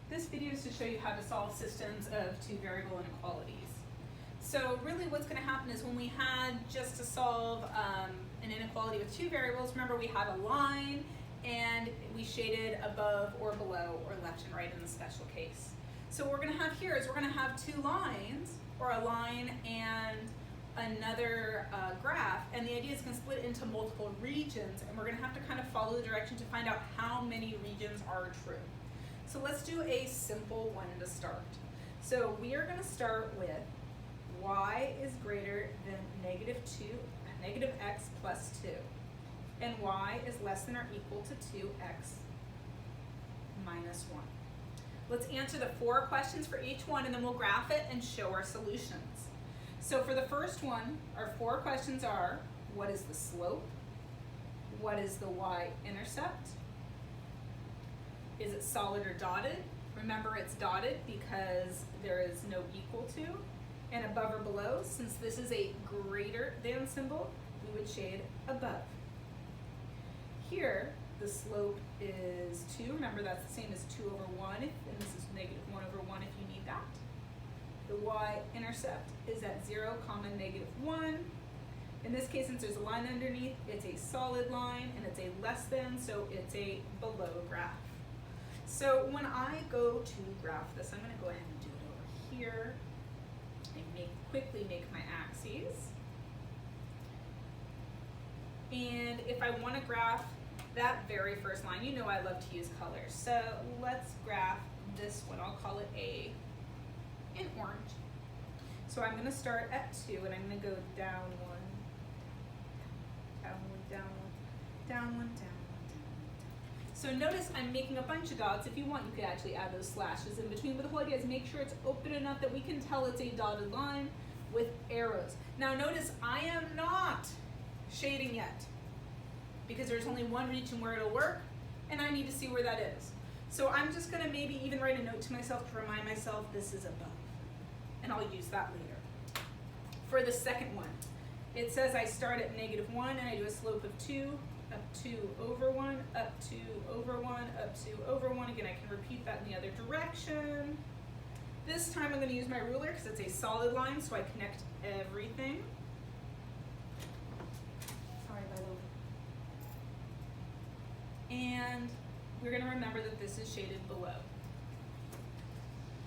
This video is to show you how to solve systems of two variable inequalities. So really what's going to happen is when we had just to solve an inequality with two variables, remember we had a line and we shaded above or below or left and right in the special case. So what we're going to have here is we're going to have two lines, or a line and another graph, and the idea is going to split into multiple regions, and we're going to have to kind of follow the direction to find out how many regions are true. So let's do a simple one to start. So we are going to start with y is greater than negative x plus 2, and y is less than or equal to 2x minus 1. Let's answer the 4 questions for each one, and then we'll graph it and show our solutions. So for the first one, our 4 questions are, what is the slope? What is the y-intercept? Is it solid or dotted? Remember, it's dotted because there is no equal to. And above or below, since this is a greater than symbol, we would shade above. Here, the slope is 2. Remember, that's the same as 2 over 1, and this is negative 1 over 1 if you need that. The y-intercept is at 0, negative 1. In this case, since there's a line underneath, it's a solid line, and it's a less than, so it's a below graph. So when I go to graph this, I'm going to go ahead and do it over here and quickly make my axes. And if I want to graph that very first line, you know I love to use colors. So let's graph this one. I'll call it A in orange. So I'm going to start at 2, and I'm going to go down 1, down 1, down 1, down 1, down 1, down 1. So notice I'm making a bunch of dots. If you want, you could actually add those slashes in between, but the whole idea is make sure it's open enough that we can tell it's a dotted line with arrows. Now notice I am not shading yet, because there's only one region where it'll work, and I need to see where that is. So I'm just going to maybe even write a note to myself to remind myself this is above, and I'll use that later. For the second one, it says I start at negative 1 and I do a slope of 2, up 2 over 1, up 2 over 1, up 2 over 1. Again, I can repeat that in the other direction. This time I'm going to use my ruler because it's a solid line, so I connect everything. Sorry, by the way. And we're going to remember that this is shaded below.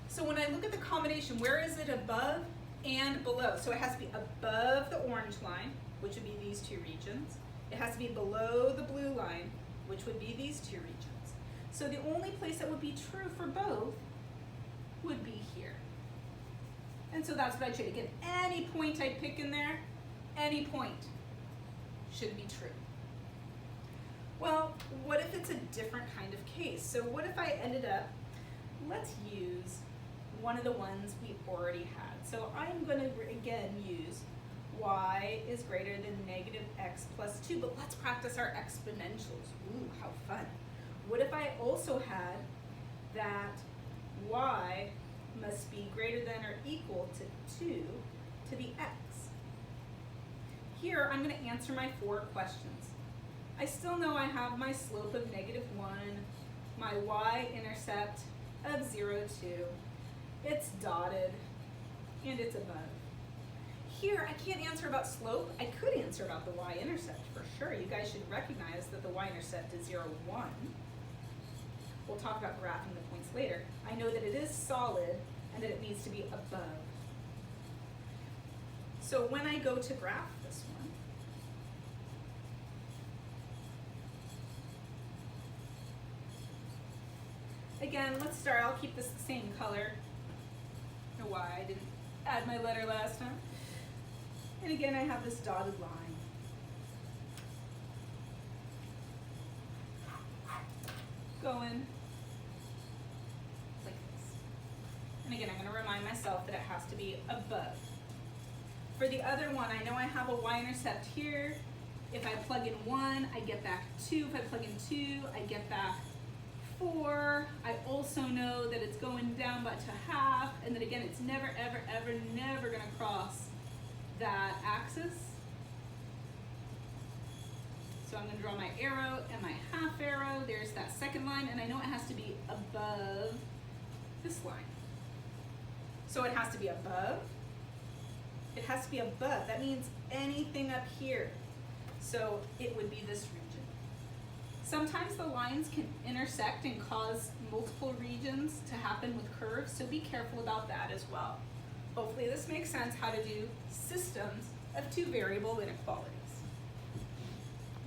So when I look at the combination, where is it above and below? So it has to be above the orange line, which would be these two regions. It has to be below the blue line, which would be these two regions. So the only place that would be true for both would be here. And so that's what I shade. Again, any point I pick in there, any point should be true. Well, what if it's a different kind of case? So what if I ended up, let's use one of the ones we already had. So I'm going to, again, use y is greater than negative x plus 2, but let's practice our exponentials. Ooh, how fun. What if I also had that y must be greater than or equal to 2 to the x? Here, I'm going to answer my 4 questions. I still know I have my slope of negative 1, my y-intercept of 0, 2. It's dotted, and it's above. Here, I can't answer about slope. I could answer about the y-intercept for sure. You guys should recognize that the y-intercept is 0, 1. We'll talk about graphing the points later. I know that it is solid and that it needs to be above. So when I go to graph this one, again, let's start. I'll keep this the same color. I don't know why I didn't add my letter last time. And again, I have this dotted line. Going like this. And again, I'm going to remind myself that it has to be above. For the other one, I know I have a y-intercept here. If I plug in 1, I get back 2. If I plug in 2, I get back 4. I also know that it's going down by to half, and that again, it's never, ever, ever, never going to cross that axis. So I'm going to draw my arrow and my half arrow. There's that second line, and I know it has to be above this line. So it has to be above. It has to be above. That means anything up here. So it would be this region. Sometimes the lines can intersect and cause multiple regions to happen with curves, so be careful about that as well. Hopefully this makes sense how to do systems of two variable inequalities.